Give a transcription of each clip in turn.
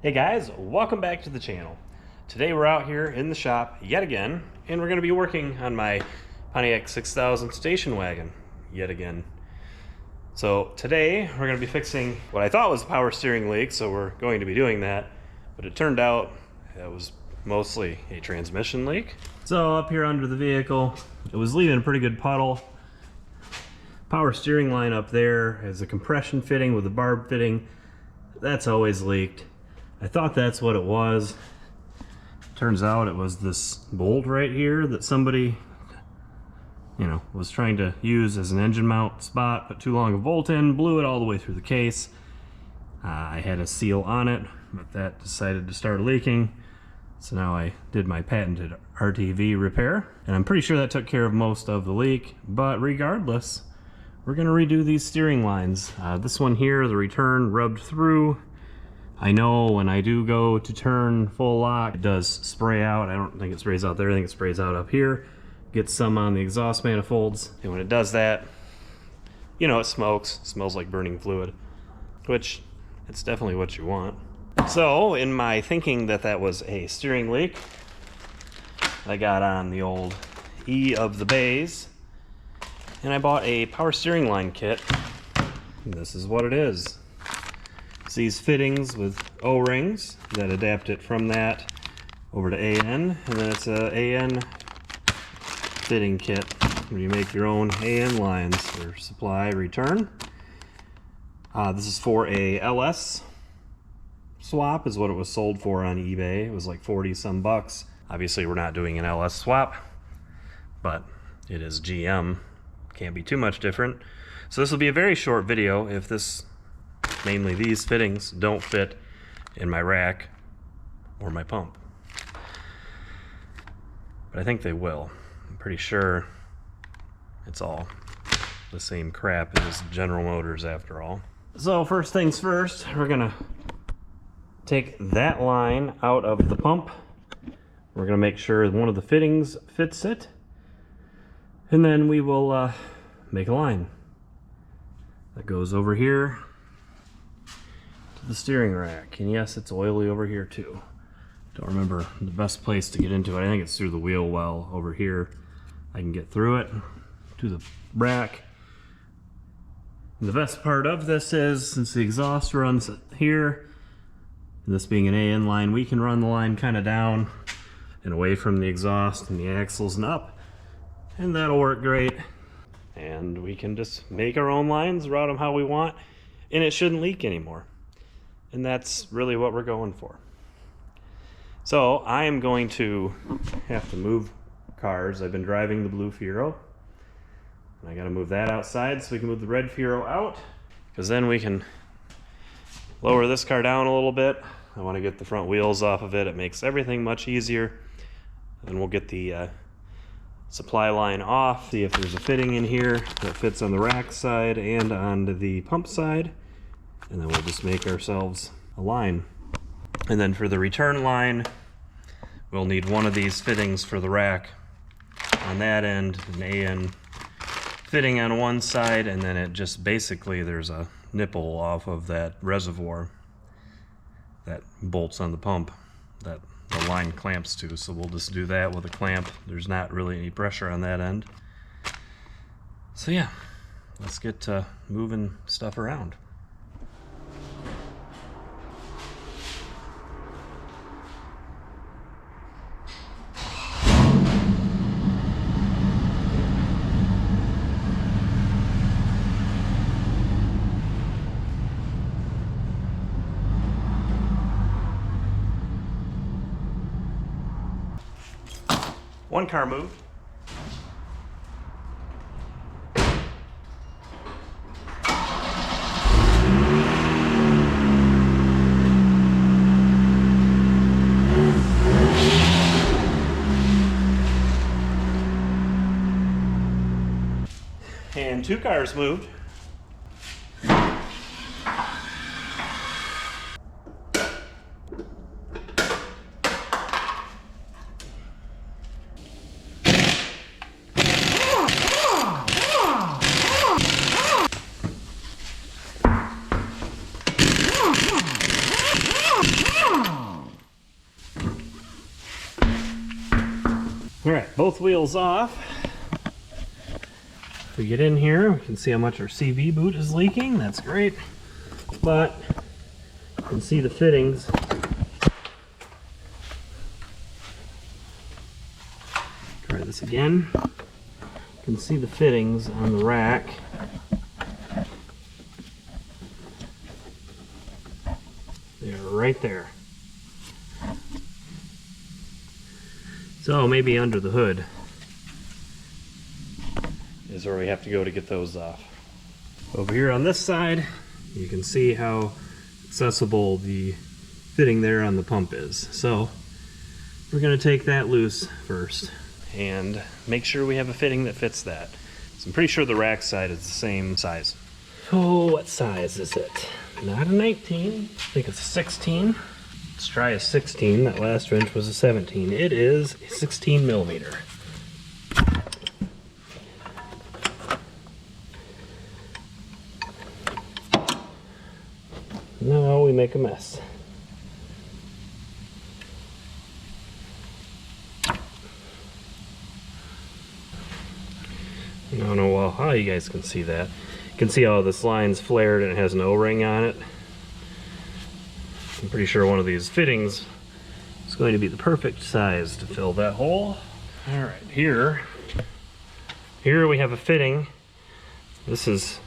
Hey guys, welcome back to the channel. Today we're out here in the shop yet again, and we're going to be working on my Pontiac 6000 station wagon yet again. So today we're going to be fixing what I thought was a power steering leak, so we're going to be doing that, but it turned out it was mostly a transmission leak. So up here under the vehicle, it was leaving a pretty good puddle. Power steering line up there has a compression fitting with a barb fitting. That's always leaked. I thought that's what it was. Turns out it was this bolt right here that somebody, was trying to use as an engine mount spot, put too long a bolt in, blew it all the way through the case. I had a seal on it, but that decided to start leaking. So now I did my patented RTV repair, and I'm pretty sure that took care of most of the leak, but regardless, we're gonna redo these steering lines. This one here, the return rubbed through. I know when I do go to turn full lock, it does spray out. I don't think it sprays out there, I think it sprays out up here. Gets some on the exhaust manifolds, and when it does that, it smokes. It smells like burning fluid, which it's definitely what you want. So in my thinking that that was a steering leak, I got on the old E of the bays, and I bought a power steering line kit. And this is what it is. It's these fittings with O-rings that adapt it from that over to AN, and then it's a AN fitting kit where you make your own AN lines for supply return. This is for a LS swap is what it was sold for on eBay. It was like 40 some bucks. Obviously we're not doing an LS swap, but it is GM. Can't be too much different. So this will be a very short video if mainly these fittings don't fit in my rack or my pump. But I think they will. I'm pretty sure it's all the same crap as General Motors after all. So first things first, we're gonna take that line out of the pump. We're gonna make sure one of the fittings fits it, and then we will make a line that goes over here to the steering rack. And yes, it's oily over here too. Don't remember the best place to get into it. I think it's through the wheel well over here. I can get through it to the rack. And the best part of this is, since the exhaust runs here, and this being an AN line, we can run the line kind of down and away from the exhaust and the axles and up, and that'll work great. And we can just make our own lines, route them how we want, and it shouldn't leak anymore. And that's really what we're going for. So I am going to have to move cars. I've been driving the blue Fiero, and I gotta move that outside so we can move the red Fiero out, because then we can lower this car down a little bit. I want to get the front wheels off of it. It makes everything much easier. And we'll get the supply line off, see if there's a fitting in here that fits on the rack side and on the pump side, and then we'll just make ourselves a line. And then for the return line, we'll need one of these fittings for the rack on that end, an AN fitting on one side, and then it just basically there's a nipple off of that reservoir that bolts on the pump that the line clamps to, so we'll just do that with a clamp. There's not really any pressure on that end. So yeah, let's get to moving stuff around. One car moved. And two cars moved. All right, both wheels off. If we get in here, we can see how much our CV boot is leaking. That's great. But you can see the fittings. Try this again. You can see the fittings on the rack. They're right there. So maybe under the hood is where we have to go to get those off. Over here on this side, you can see how accessible the fitting there on the pump is. So we're going to take that loose first and make sure we have a fitting that fits that. So I'm pretty sure the rack side is the same size. Oh, what size is it? Not a 19, I think it's a 16. Let's try a 16. That last wrench was a 17. It is a 16 millimeter. Now we make a mess. I don't know how you guys can see that. You can see how this line's flared and it has an O-ring on it. I'm pretty sure one of these fittings is going to be the perfect size to fill that hole. All right, here we have a fitting. This is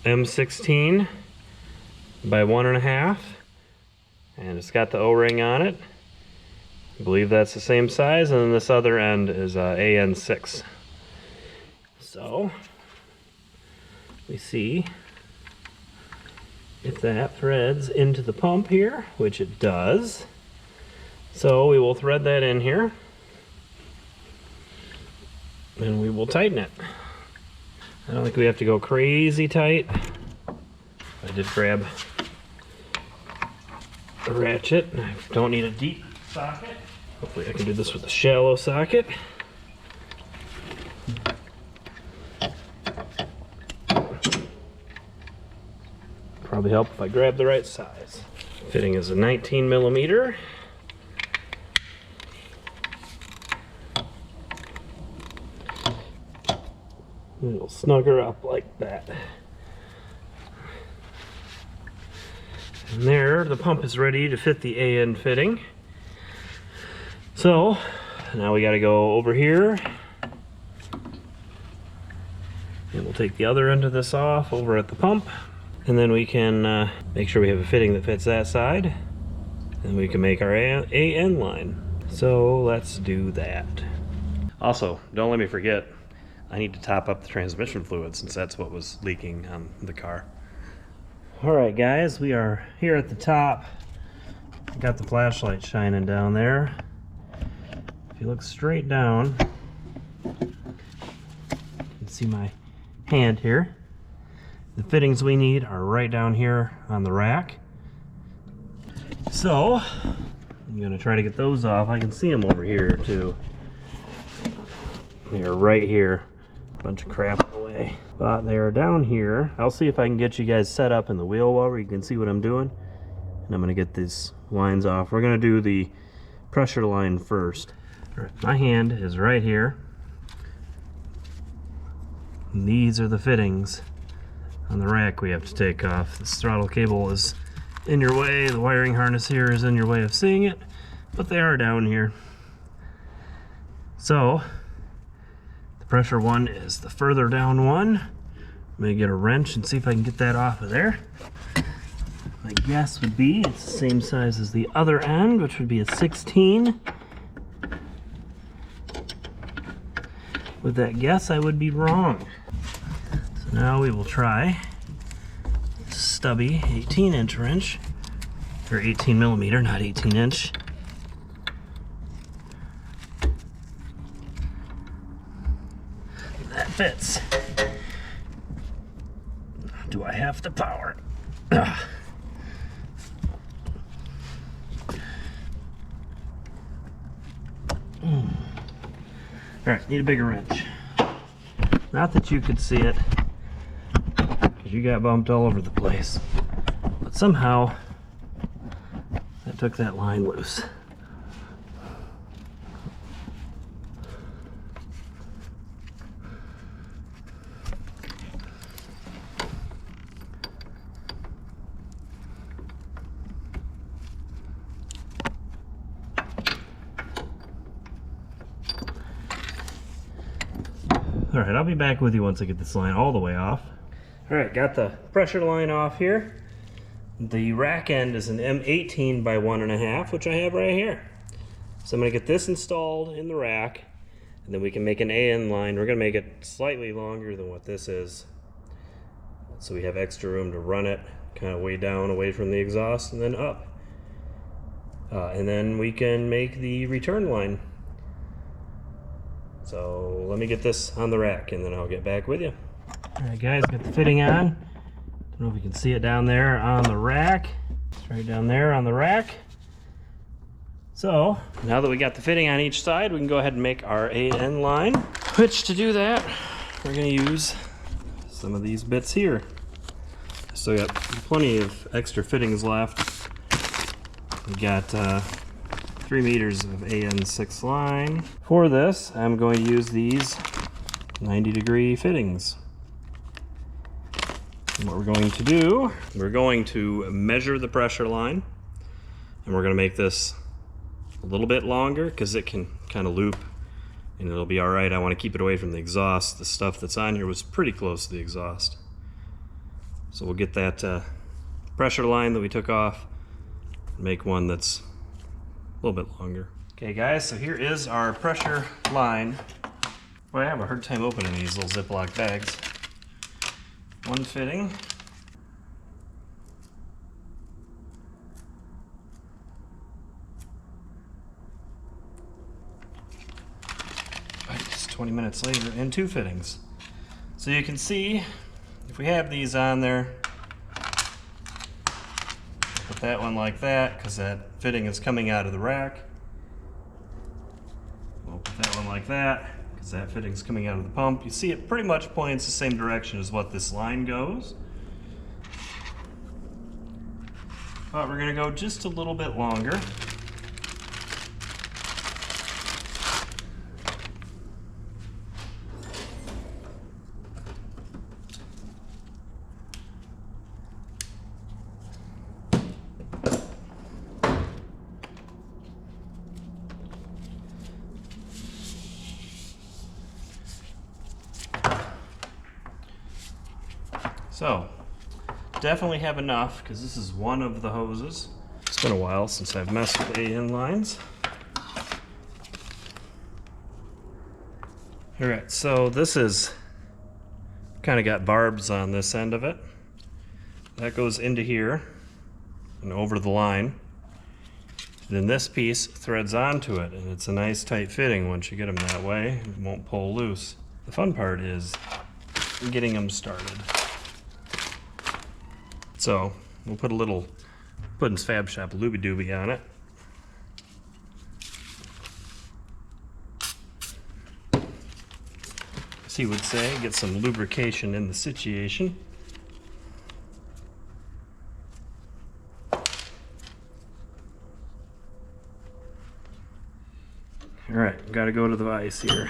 M16 by 1.5, and it's got the O-ring on it. I believe that's the same size, and then this other end is AN6. So we see if that threads into the pump here, which it does. So we will thread that in here and we will tighten it. I don't think we have to go crazy tight. I did grab a ratchet. I don't need a deep socket. Hopefully I can do this with a shallow socket. Probably help if I grab the right size. Fitting is a 19 millimeter. It'll snug her up like that. And there, the pump is ready to fit the AN fitting. So, now we gotta go over here. And we'll take the other end of this off over at the pump. And then we can make sure we have a fitting that fits that side. And we can make our AN line. So let's do that. Also, don't let me forget, I need to top up the transmission fluid since that's what was leaking on the car. Alright guys, we are here at the top. Got the flashlight shining down there. If you look straight down, you can see my hand here. The fittings we need are right down here on the rack. So, I'm gonna try to get those off. I can see them over here too. They're right here. Bunch of crap away. But they're down here. I'll see if I can get you guys set up in the wheel well where you can see what I'm doing. And I'm gonna get these lines off. We're gonna do the pressure line first. All right, my hand is right here. And these are the fittings on the rack we have to take off. This throttle cable is in your way. The wiring harness here is in your way of seeing it, but they are down here. So the pressure one is the further down one. I'm gonna get a wrench and see if I can get that off of there. My guess would be it's the same size as the other end, which would be a 16. With that guess, I would be wrong. So now we will try stubby 18-inch wrench, or 18 millimeter, not 18-inch. That fits. Do I have the power? Ugh. Alright, need a bigger wrench. Not that you could see it, because you got bumped all over the place. But somehow, I took that line loose. All right, I'll be back with you once I get this line all the way off. All right, got the pressure line off here. The rack end is an M18 by 1.5, which I have right here. So I'm gonna get this installed in the rack, and then we can make an AN line. We're gonna make it slightly longer than what this is, so we have extra room to run it kind of way down away from the exhaust and then up. And then we can make the return line. So let me get this on the rack and then I'll get back with you. All right guys, got the fitting on. Don't know if you can see it down there on the rack. It's right down there on the rack. So now that we got the fitting on each side, we can go ahead and make our AN line. Which, to do that, we're gonna use some of these bits here. Still got plenty of extra fittings left. We got 3 meters of AN6 line. For this, I'm going to use these 90-degree fittings. And what we're going to do, we're going to measure the pressure line, and we're going to make this a little bit longer because it can kind of loop and it'll be all right. I want to keep it away from the exhaust. The stuff that's on here was pretty close to the exhaust. So we'll get that pressure line that we took off and make one that's a little bit longer. Okay guys, so here is our pressure line. Boy, I have a hard time opening these little Ziploc bags. One fitting. But it's 20 minutes later, and 2 fittings. So you can see, if we have these on there, put that one like that, because that fitting is coming out of the rack. We'll put that one like that, because that fitting's coming out of the pump. You see it pretty much points the same direction as what this line goes. But we're going to go just a little bit longer. So, definitely have enough, because this is one of the hoses. It's been a while since I've messed with AN lines. Alright, so this is kind of got barbs on this end of it. That goes into here and over the line. Then this piece threads onto it, and it's a nice tight fitting once you get them that way. It won't pull loose. The fun part is getting them started. So we'll put a little Puddin's Fab Shop Looby Dooby on it. As he would say, get some lubrication in the situation. All right, gotta go to the vise here.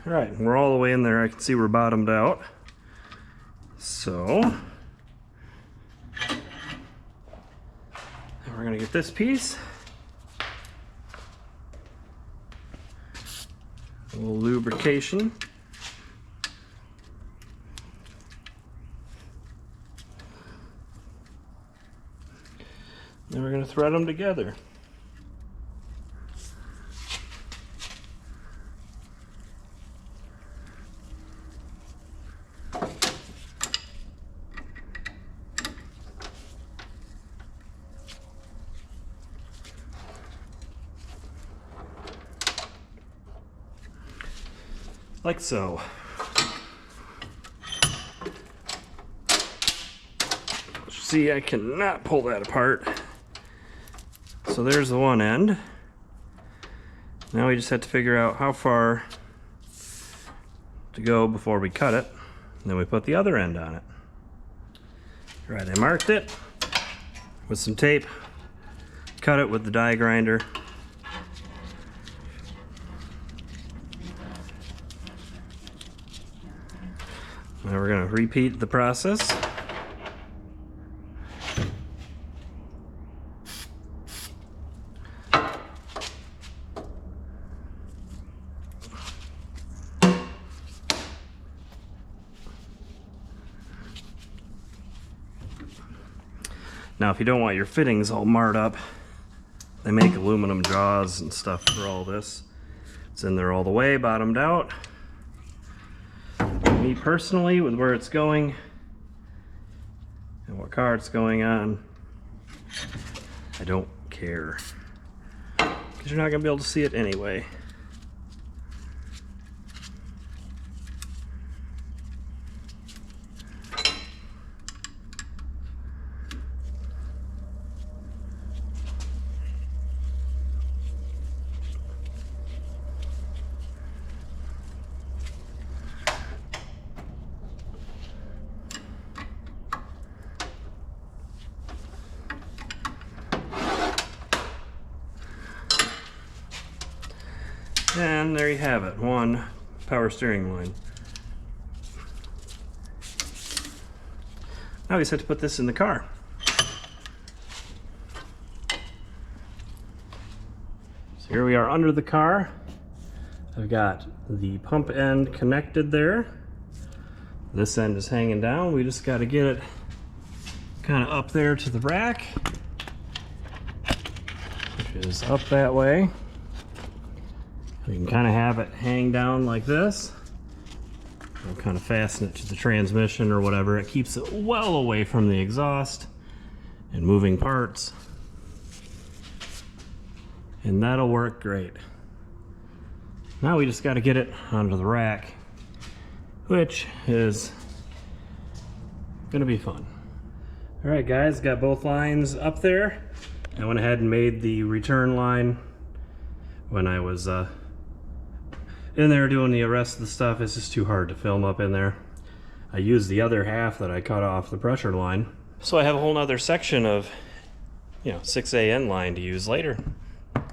All right, we're all the way in there. I can see we're bottomed out. So, we're gonna get this piece A little lubrication. Then we're going to thread them together. Like so. See, I cannot pull that apart. So there's the one end. Now we just have to figure out how far to go before we cut it. And then we put the other end on it. All right, I marked it with some tape. Cut it with the die grinder. Now we're going to repeat the process. Now if you don't want your fittings all marred up, they make aluminum jaws and stuff for all this. It's in there all the way, bottomed out. Me personally, with where it's going and what car it's going on, I don't care, because you're not going to be able to see it anyway. And there you have it, one power steering line. Now we just have to put this in the car. So here we are under the car. I've got the pump end connected there. This end is hanging down. We just got to get it kind of up there to the rack, which is up that way. You can kind of have it hang down like this. I'll kind of fasten it to the transmission or whatever. It keeps it well away from the exhaust and moving parts. And that'll work great. Now we just got to get it onto the rack, which is going to be fun. All right, guys, got both lines up there. I went ahead and made the return line when I was in there doing the rest of the stuff. It's just too hard to film up in there. I used the other half that I cut off the pressure line. So I have a whole nother section of, 6AN line to use later.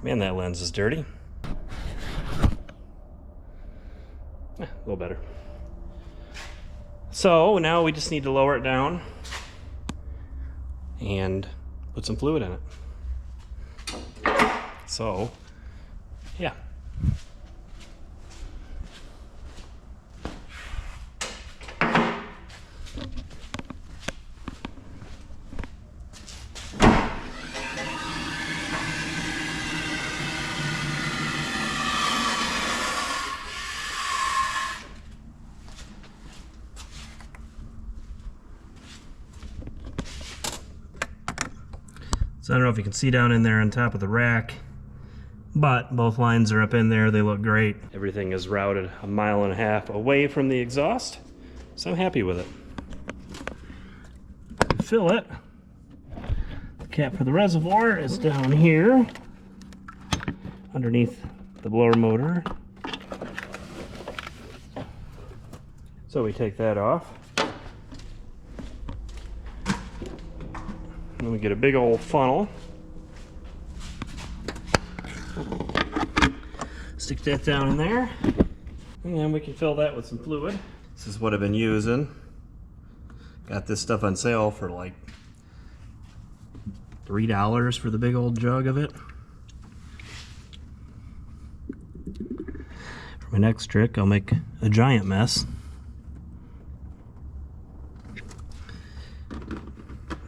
Man, that lens is dirty. A little better. So now we just need to lower it down and put some fluid in it. So, yeah. So I don't know if you can see down in there on top of the rack, but both lines are up in there. They look great. Everything is routed 1.5 miles away from the exhaust, so I'm happy with it. To fill it, the cap for the reservoir is down here underneath the blower motor. So we take that off. Then we get a big old funnel. Stick that down in there. And then we can fill that with some fluid. This is what I've been using. Got this stuff on sale for like $3 for the big old jug of it. From my next trick, I'll make a giant mess.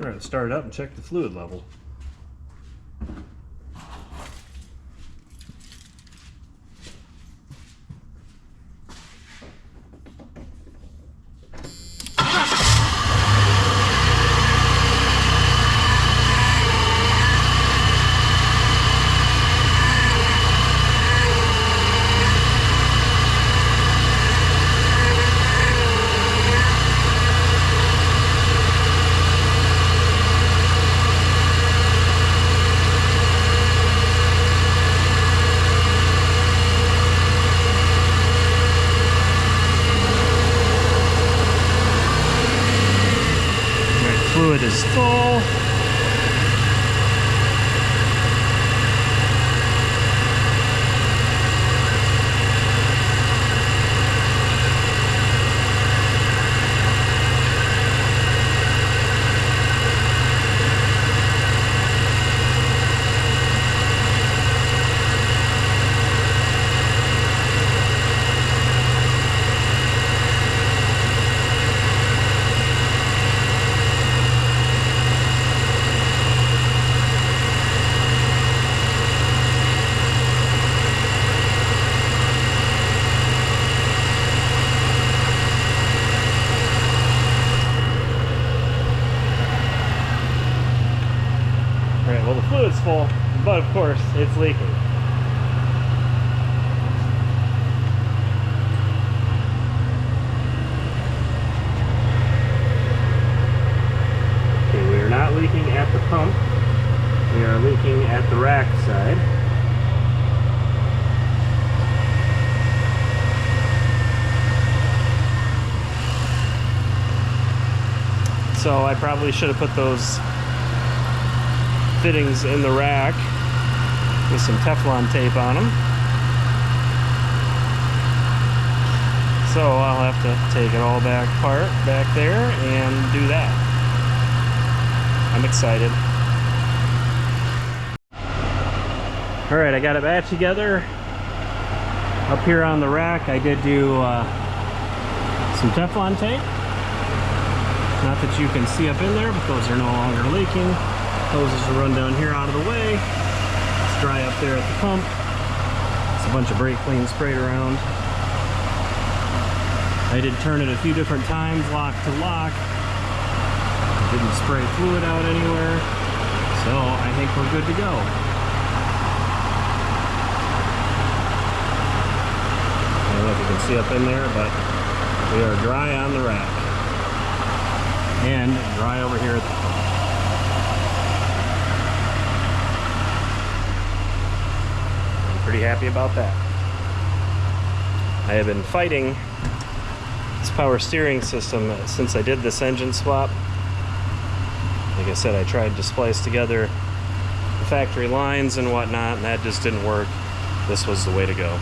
All right, start it up and check the fluid level. Fluid is full. Well, the fluid's full, but of course, it's leaking. Okay, we are not leaking at the pump. We are leaking at the rack side. So I probably should have put those fittings in the rack with some Teflon tape on them. So I'll have to take it all apart back there and do that. I'm excited. Alright, I got it back together. Up here on the rack I did do some Teflon tape. Not that you can see up in there, but those are no longer leaking. Hoses will run down here out of the way. It's dry up there at the pump. It's a bunch of brake clean sprayed around. I did turn it a few different times, lock to lock. Didn't spray fluid out anywhere. So I think we're good to go. I don't know if you can see up in there, but we are dry on the rack. And dry over here at the pump. Pretty happy about that. I have been fighting this power steering system since I did this engine swap. Like I said, I tried to splice together the factory lines and whatnot, and that just didn't work. This was the way to go.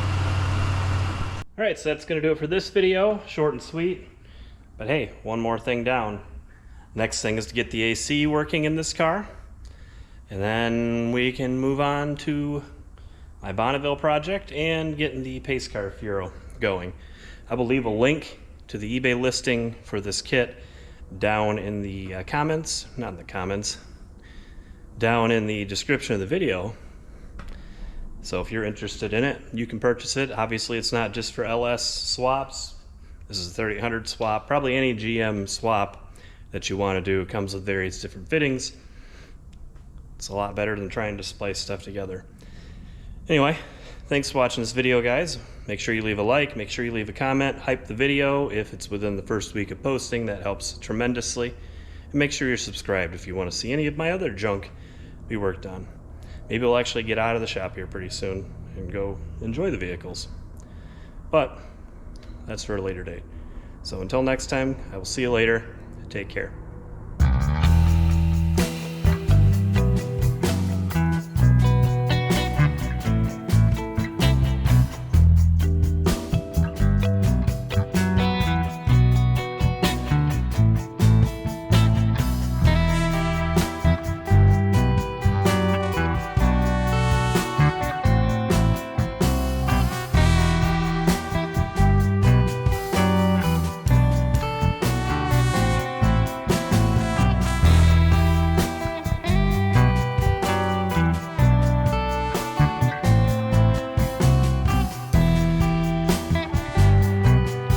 Alright, so that's going to do it for this video. Short and sweet. But hey, one more thing down. Next thing is to get the AC working in this car. And then we can move on to my Bonneville project and getting the pace car Furo going. I will leave a link to the eBay listing for this kit down in the comments, not in the comments, down in the description of the video. So if you're interested in it, you can purchase it. Obviously it's not just for LS swaps. This is a 3800 swap. Probably any GM swap that you want to do comes with various different fittings. It's a lot better than trying to splice stuff together. Anyway, thanks for watching this video, guys. Make sure you leave a like, make sure you leave a comment, hype the video if it's within the first week of posting. That helps tremendously. And make sure you're subscribed if you want to see any of my other junk we worked on. Maybe we'll actually get out of the shop here pretty soon and go enjoy the vehicles. But that's for a later date. So until next time, I will see you later. Take care.